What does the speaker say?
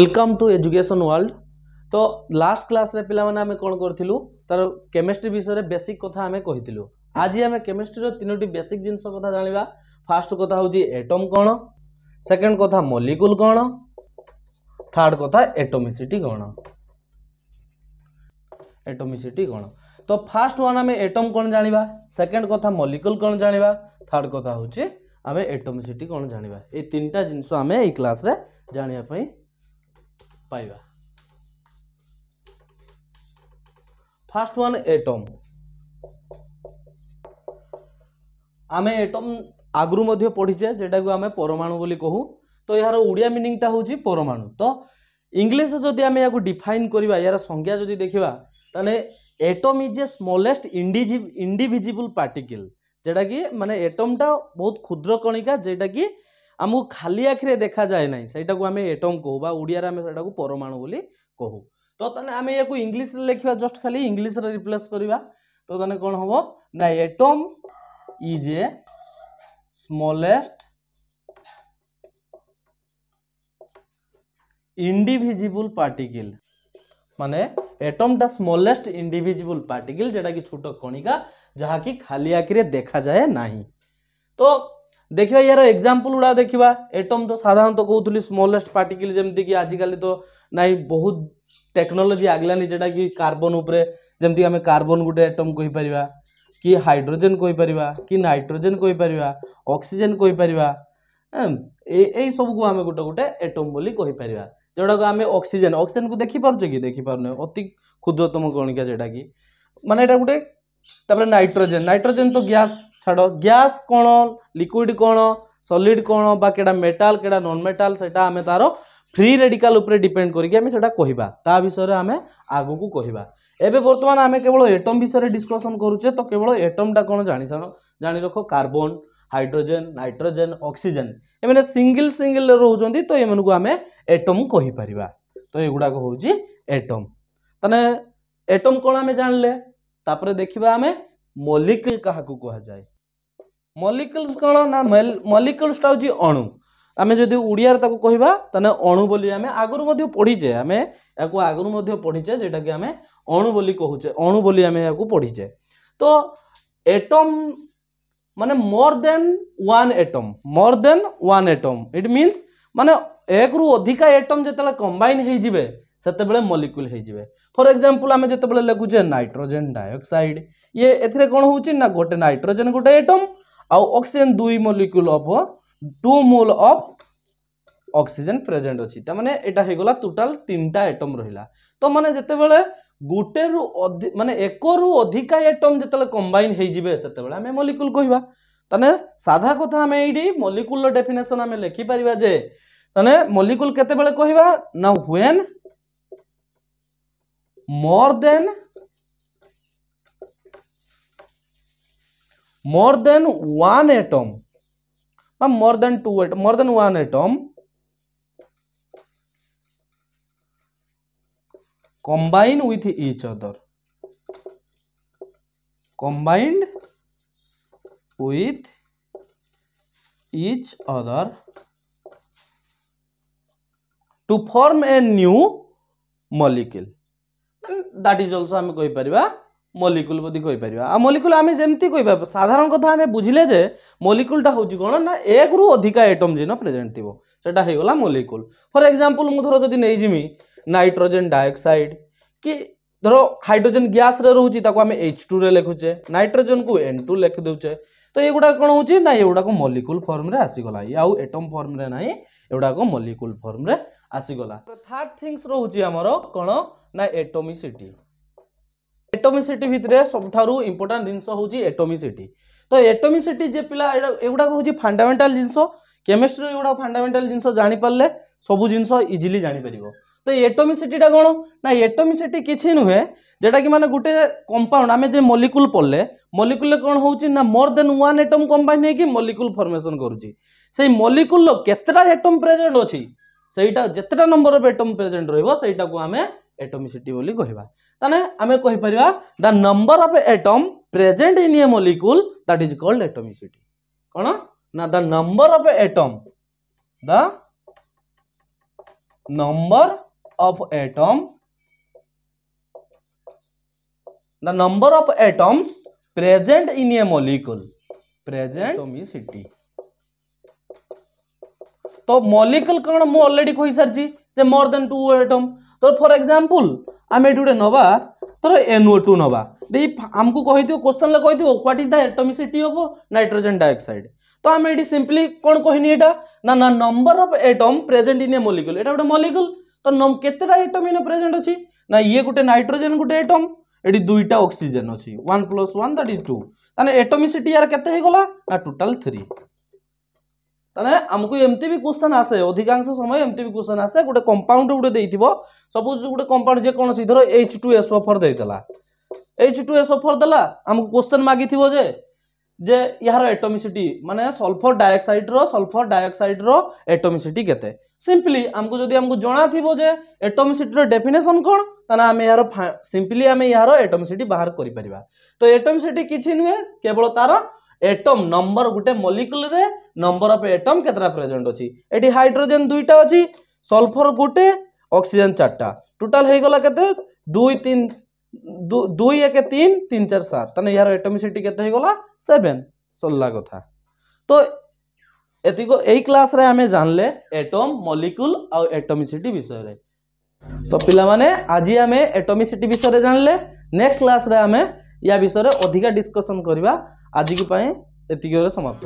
Welcome to education world. तो last class रे पिला माने आमे कोन करथिलु तार केमिस्ट्री विषय रे बेसिक कथा आमे कहिथिलु। आज आमे केमिस्ट्री रो तीनोटी बेसिक जिंस कथा जानिबा। फर्स्ट कथा होची एटम कोन, सेकंड कथा मॉलिक्यूल कोन, थर्ड कथा एटॉमिसिटी कोन। एटॉमिसिटी कोन तो फर्स्ट वन आमे एटम कोन जानिबा, सेकंड कथा मॉलिक्यूल कोन जानिबा, थर्ड कथा होची आमे एटॉमिसिटी कोन जानिबा। ए तीनटा जिंस आमे ए क्लास रे जानिया पई पाइबा। First one atom. आमे एटम आगु मध्य पढ़ीचे जेटा को आमे परमाणु बोली कहू। तो यार उड़िया मीनिंग टा होची परमाणु। तो इंग्लिश जदि आमे याको डिफाइन करबा, यार संज्ञा जदि देखिबा तने atom is a smallest indivisible particle, जेटा कि माने एटम टा बहुत क्षुद्र कणिका जेटा कि हमको खाली आखिरे देखा जाए ना, सेटा को आमे एटम कहू बा उड़िया रे आमे सेटा को परमाणु बोली कहू। तो तने आमे याको इंग्लिश रे लिखिबा, जस्ट खाली इंग्लिश रे रिप्लेस करबा। तो तने कोन हबो ना, atom is a smallest indivisible particle. माने एटम टा स्मॉलेस्ट इंडिविजिबल पार्टिकल जेटा कि छोट कणिका जहा कि खाली आखिरे देखा जाए नाही। तो देखिबा यार एग्जांपल उडा देखिबा। एटम तो साधारण तो कहउतली स्मॉलेस्ट पार्टिकल, जेमति कि आजिकली तो नाही बहुत टेक्नोलॉजी आगलानी जेटा कि कार्बन उपरे, जेमति हमें कार्बन गुटे एटम कहि परिबा, कि हाइड्रोजन कहि परिबा, कि नाइट्रोजन कहि परिबा, ऑक्सीजन कहि परिबा। ए सब को हमें गुटे गुटे एटम बोली कहि परिबा। जोड़ा को हमें ऑक्सीजन को देखि पारुचे कि देखि पारने, अति क्षुद्रतम कणिका जेटा कि माने एटा गुटे। तापर नाइट्रोजन तो गैस छाड़ो, गैस कोन, लिक्विड कोन, सॉलिड कोन, बा केडा मेटाल केडा नॉन मेटाल, सेटा हमें तारो फ्री रेडिकल ऊपर डिपेंड करिके हमें सेटा कहिबा। ता विषय रे हमें आगु को कहिबा। एबे वर्तमान हमें केवल एटम विषय रे डिस्कशन करूचे। तो केवल एटम टा कोन जानि रखो, कार्बन, हाइड्रोजन, नाइट्रोजन, ऑक्सीजन एमने सिंगल सिंगल रहउजंती। तो एमन को हमें एटम कहि परिबा। तो एगुडा को होउची एटम। तने एटम कोन हमें जानले, तापर देखिबा हमें मॉलिक्यूल कहा को कहा जाए। मॉलिक्यूल्स कोन ना, मॉलिक्यूल्स टा होची अणु। आमे जदि उड़िया रे ताको कहिबा तने अणु बोली आमे आगुर मध्य पढीचे। आमे याको आगुर मध्य पढीचे जेटा कि आमे अणु बोली कहूचे, अणु बोली आमे याको पढीचे। तो एटम माने मोर than one atom, more than one atom. It means माने एक रु अधिका एटम जेतले कंबाइन हे जिवे सेते बेले मॉलिक्यूल हे जिवे। फॉर एग्जांपल आमे जेते बेले लिखुचे नाइट्रोजन डाइऑक्साइड, ये एथरे कोन होउची ना, गोटे नाइट्रोजन गोटे एटम आ oxygen 2 molecule of 2 mole of oxygen present अछि। त माने एटा हे गला टोटल 3टा एटम रहिला। तो माने जेते बेले गुटे रु माने एक रु अधिका एटम जेतले कंबाइन हे जिवे सेते बेले हमें मॉलिक्यूल कहिबा। तने साधा कथा हमें एडी मॉलिक्यूल रो डेफिनेशन हमें लिखि परिबा जे तने मॉलिक्यूल केते बेले कहिबा ना, when more than one atom, more than two atom, more than one atom combine with each other, combined with each other to form a new molecule. That is also हमें कहि परिबा molecule बदी कहि परिबा। आ molecule हमें जेमति कहिबा, साधारण कथा हमें बुझिले जे molecule टा होची कोन ना, एक रु अधिका एटम जिन प्रेजेंट थिबो सेटा हे गला मॉलिक्यूल। फॉर एग्जांपल मु धरो जदी नै जिमी नाइट्रोजन डाइऑक्साइड, कि धरो हाइड्रोजन गैस रे रहउची ताको हमें H2 रे लिखुचे, नाइट्रोजन को N2 लिख देउचे। तो एगुडा कोन होची ना, एगुडा को मॉलिक्यूल फॉर्म रे आसी गला। याउ एटम फॉर्म रे नाही, एगुडा को मॉलिक्यूल फॉर्म रे आसी गला। थर्ड थिंग्स रहउची हमरो कोन ना, एटॉमिसिटी। एटॉमिसिटी भितरे सबठारु इंपोर्टेंट जिंस होची एटॉमिसिटी। तो एटॉमिसिटी जे पिला एगुडा को होची फंडामेंटल जिंस। केमिस्ट्री एगुडा फंडामेंटल जिंस जानि पारले सब जिंस इजीली जानि परिबो। तो एटॉमिसिटी टा कोन ना, एटॉमिसिटी किछि नुहे जेटा कि माने गुटे कंपाउंड आमे जे मॉलिक्यूल पड़ले, मॉलिक्यूल कोन होउची ना, more than one atom combine हे कि मॉलिक्यूल फॉर्मेशन करूची। सेई मॉलिक्यूल लो केतरा एटम प्रेजेंट अछि, सेईटा जेतरा नंबर ऑफ एटम प्रेजेंट रहइबो सेईटा को हमें एटॉमिसिटी बोली कहिबा। ताने हमें कहि परिबा the number of atom present in a molecule that is called atomicity. कोन ना, the number of atom, the number of atom, the number of atoms present in a molecule, present atomicity। तो molecule कौन मु already कहि सारची जे more than 2 atom. तो for example आम eighty गोटे नवा तो NO2 नवा दे हमको कहिथियो क्वेश्चन ले कहिथियो what is the atomicity of nitrogen dioxide. तो आम एटी सिंपली कोन कहिनी एटा ना ना number of atom present in a molecule. एटा गोटे मॉलिक्यूल तो केतेटा एटम इन प्रेजेंट अछि ना ये गोटे नाइट्रोजन गोटे एटम एटी दुईटा ऑक्सीजन अछि 1 + 1 दैट इज 2 ताने एटॉमिसिटी यार केते हे गला ना टोटल 3। ताने हमको एमती भी क्वेश्चन आसे अधिकांश समय एमती भी क्वेश्चन आसे गोटे कंपाउंड गोटे देइथिबो सपोज गोटे कंपाउंड जे कोन धरो H2SO4 देइतला H2SO4 देला हमको क्वेश्चन मागिथिबो जे यार एटॉमिसिटी माने सल्फर डाइऑक्साइड रो एटॉमिसिटी केते। सिंपली हमको जदी हमको जणा थिबो जे एटॉमिसिटी रो डेफिनेशन कोन ताना हम यार सिंपली हम यार एटॉमिसिटी बाहर करि परिबा। तो एटॉमिसिटी किछि नुहे केवल तार एटम नंबर गोटे मॉलिक्यूल रे नंबर ऑफ एटम केतरा प्रेजेंट अछि। एटी हाइड्रोजन दुईटा अछि सल्फर गोटे ऑक्सीजन चारटा टोटल हे गला केते 2 3 2 1 3 3 4 7 तने यार एटॉमिसिटी केते हे गला 7 सल्ला कथा। तो एतिको एई क्लास रे हमें जानले एटम मॉलिक्यूल आ एटॉमिसिटी विषय रे। तो पिला माने आज हमें एटॉमिसिटी विषय रे जानले नेक्स्ट क्लास रे हमें या विषय रे अधिका डिस्कशन करबा। आज की पाए एतिको समाप्त।